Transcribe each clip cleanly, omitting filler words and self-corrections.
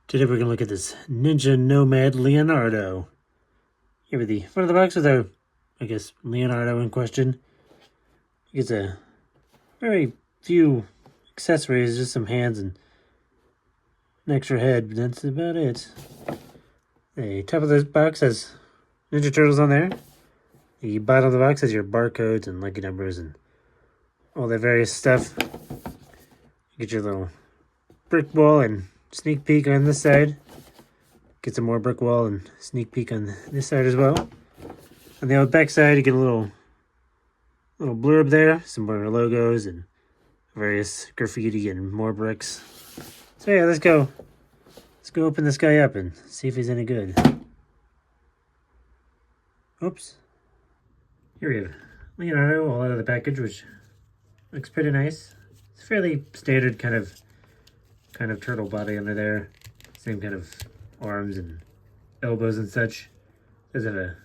Today we're going to look at this Ninja Nomad Leonardo. Here with the front of the box with our, Leonardo in question. He gets a very few accessories, just some hands and an extra head, but that's about it. The top of the box has Ninja Turtles on there. The bottom of the box has your barcodes and lucky numbers and all that various stuff. You get your little brick wall and sneak peek on this side. Get some more brick wall and sneak peek on this side as well. On the back side, you get a little blurb there, some more logos and various graffiti and more bricks. So yeah, let's go open this guy up and see if he's any good. Oops. Here we have Leonardo all out of the package, which looks pretty nice. It's fairly standard kind of turtle body under there. Same kind of arms and elbows and such. Does have a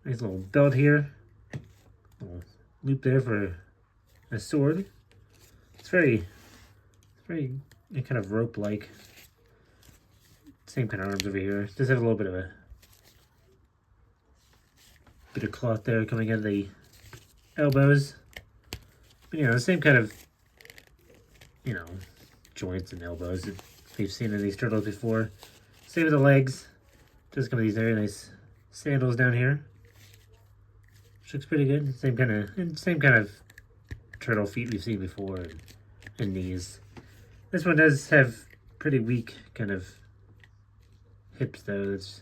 nice little belt here. Little loop there for a sword. It's very kind of rope-like. Same kind of arms over here. Does have a little bit of cloth there coming out of the elbows. But the same kind of joints and elbows that we've seen in these turtles before. Same with the legs. Does come with these very nice sandals down here. Which looks pretty good. Same kind of turtle feet we've seen before and knees. This one does have pretty weak kind of hips though. It's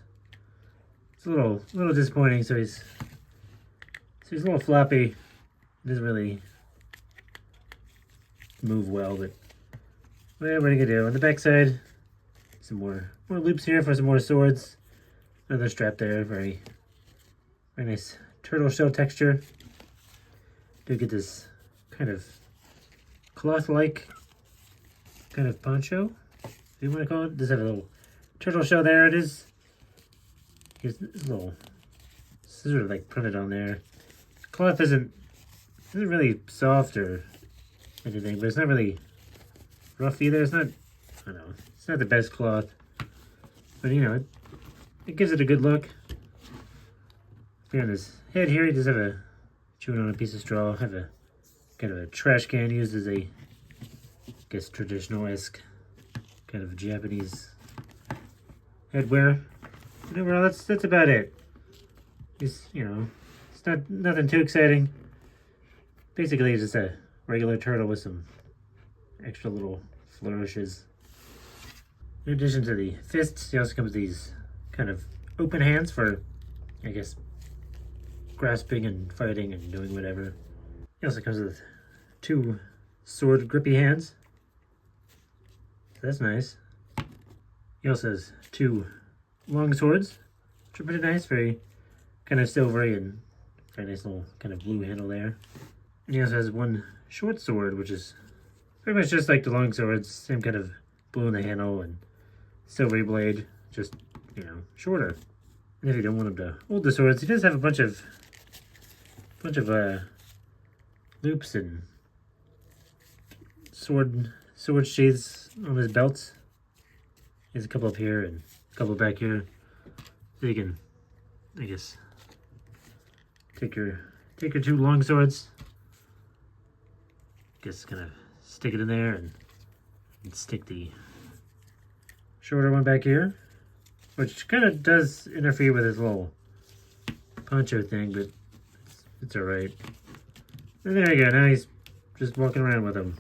a little disappointing. So he's a little floppy. Doesn't really move well, but what are we gonna do? On the back side, some more loops here for some more swords. Another strap there, very nice turtle shell texture. Do get this kind of cloth-like kind of poncho, if you want to call it. Does have a little turtle shell there. It is. Here's this little sort of like printed on there. Cloth isn't really soft or anything, but it's not really rough either. It's not, I don't know, it's not the best cloth, but it gives it a good look. On his head here, he does have a chewing on a piece of straw. Have a kind of a trash can used as a, I guess, traditional-esque kind of Japanese headwear. And overall, that's about it. It's it's nothing too exciting. Basically, it's just a regular turtle with some extra little flourishes. In addition to the fists, he also comes with these kind of open hands for, I guess, grasping and fighting and doing whatever. He also comes with two sword grippy hands. So that's nice. He also has two long swords, which are pretty nice, very kind of silvery and very nice little kind of blue handle there. And he also has one short sword, which is pretty much just like the long swords, same kind of blue in the handle and silvery blade, just, shorter. And if you don't want him to hold the swords, he does have a bunch of loops and sword sheaths on his belts. There's a couple up here and a couple back here. So you can, I guess, take your two long swords. Just kind of stick it in there and stick the shorter one back here, which kind of does interfere with his little poncho thing, but it's alright. And there you go, now he's just walking around with them.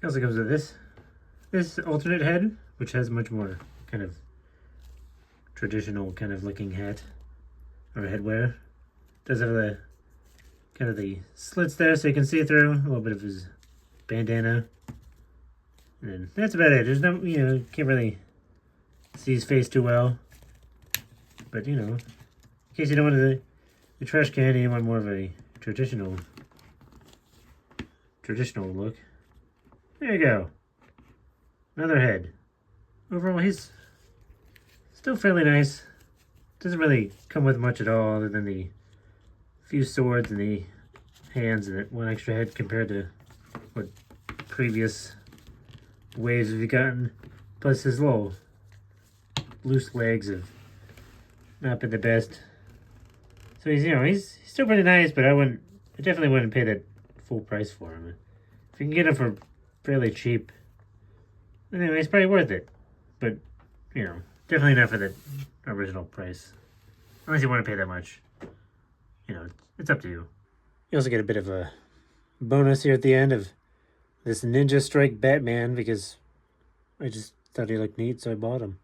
He also comes with this alternate head, which has much more kind of traditional kind of looking hat or headwear. Does have the kind of the slits there so you can see through a little bit of his bandana. And then that's about it. There's no, can't really see his face too well. But, in case you don't want the trash can, you want more of a traditional look. There you go. Another head. Overall, he's still fairly nice. Doesn't really come with much at all other than the few swords and the hands and one extra head compared to what previous waves have you gotten. Plus his little loose legs have not been the best. So he's still pretty nice, but I definitely wouldn't pay that full price for him. If you can get him for fairly cheap, anyway, it's probably worth it. But, definitely not for the original price. Unless you want to pay that much. It's up to you. You also get a bit of a bonus here at the end of this Ninja Strike Batman because I just thought he looked neat, so I bought him.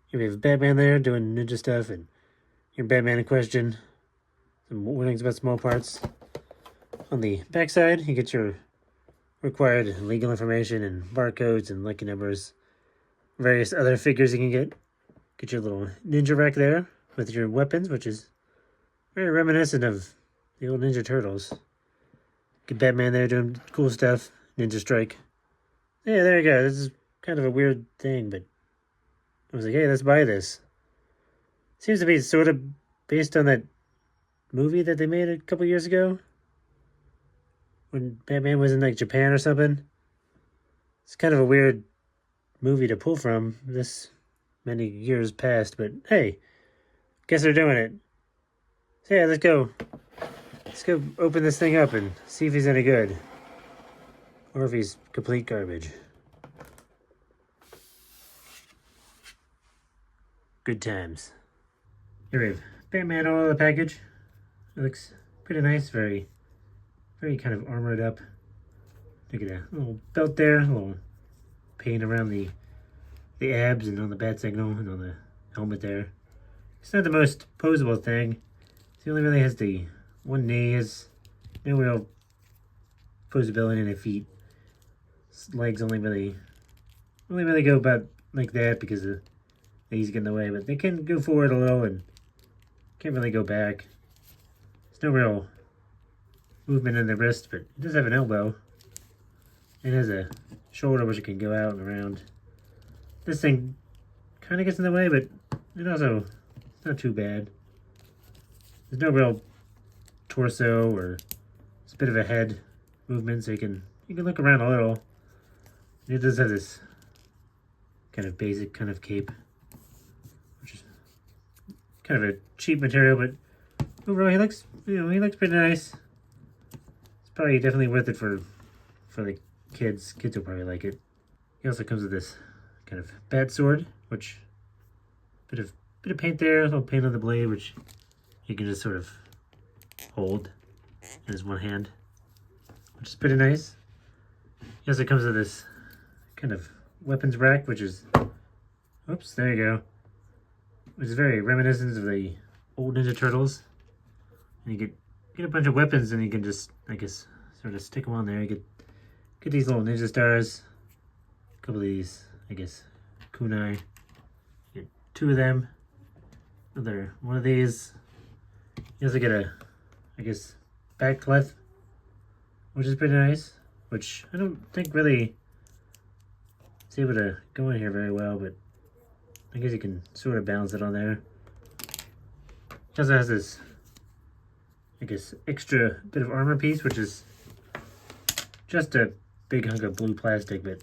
Here we have Batman there doing ninja stuff, and your Batman in question. Some warnings about small parts. On the backside, you get your required legal information and barcodes and lucky numbers. Various other figures you can get. Get your little ninja rack there with your weapons, which is very reminiscent of the old Ninja Turtles. Get Batman there doing cool stuff. Ninja Strike. Yeah, there you go. This is kind of a weird thing, but I was like, hey, let's buy this. Seems to be sort of based on that movie that they made a couple years ago. When Batman was in like Japan or something. It's kind of a weird movie to pull from this many years past, but hey, guess they're doing it. So yeah, let's go open this thing up and see if he's any good. Or if he's complete garbage. Good times. Here we have Batman all in the package. It looks pretty nice, very kind of armored up. Look at a little belt there, a little paint around the abs and on the bat signal and on the helmet there. It's not the most posable thing. He only really has the one knee, has no real posability in the feet. His legs only really go about like that because the knees get in the way, but they can go forward a little and can't really go back. There's no real movement in the wrist, but it does have an elbow. It has a shoulder which it can go out and around. This thing kind of gets in the way, but it's not too bad. There's no real torso or it's a bit of a head movement, so you can look around a little. It does have this kind of basic kind of cape, which is kind of a cheap material, but overall he looks pretty nice. It's probably definitely worth it for the kids. Kids will probably like it. He also comes with this kind of bat sword, which bit of paint there, a little paint on the blade, which you can just sort of hold in his one hand, which is pretty nice. He also comes with this kind of weapons rack, which is, oops, there you go, which is very reminiscent of the old Ninja Turtles. And you get a bunch of weapons, and you can just, I guess, sort of stick them on there. You get these little ninja stars, a couple of these, I guess, kunai. You get 2 of them. Another one of these. You also get a, I guess, back clef, which is pretty nice, which I don't think really is able to go in here very well, but I guess you can sort of balance it on there. It also has this, I guess, extra bit of armor piece, which is just a big hunk of blue plastic, but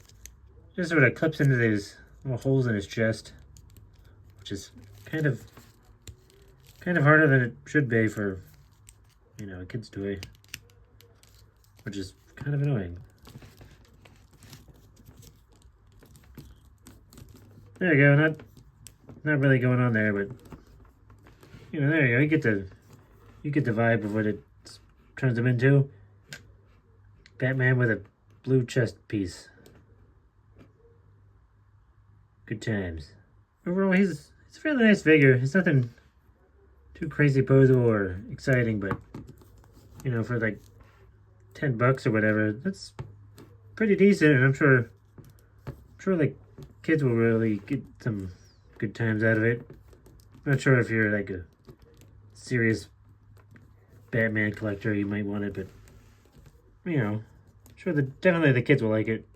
just sort of clips into these little holes in his chest, which is kind of harder than it should be for, a kid's toy, which is kind of annoying. There you go, not really going on there, but, there you go, you get the vibe of what it turns him into. Batman with a blue chest piece. Good times. Overall, he's a fairly nice figure. It's nothing too crazy posable or exciting, but for like $10 or whatever, that's pretty decent, and I'm sure like kids will really get some good times out of it. I'm not sure if you're like a serious Batman collector, you might want it, but sure, definitely the kids will like it.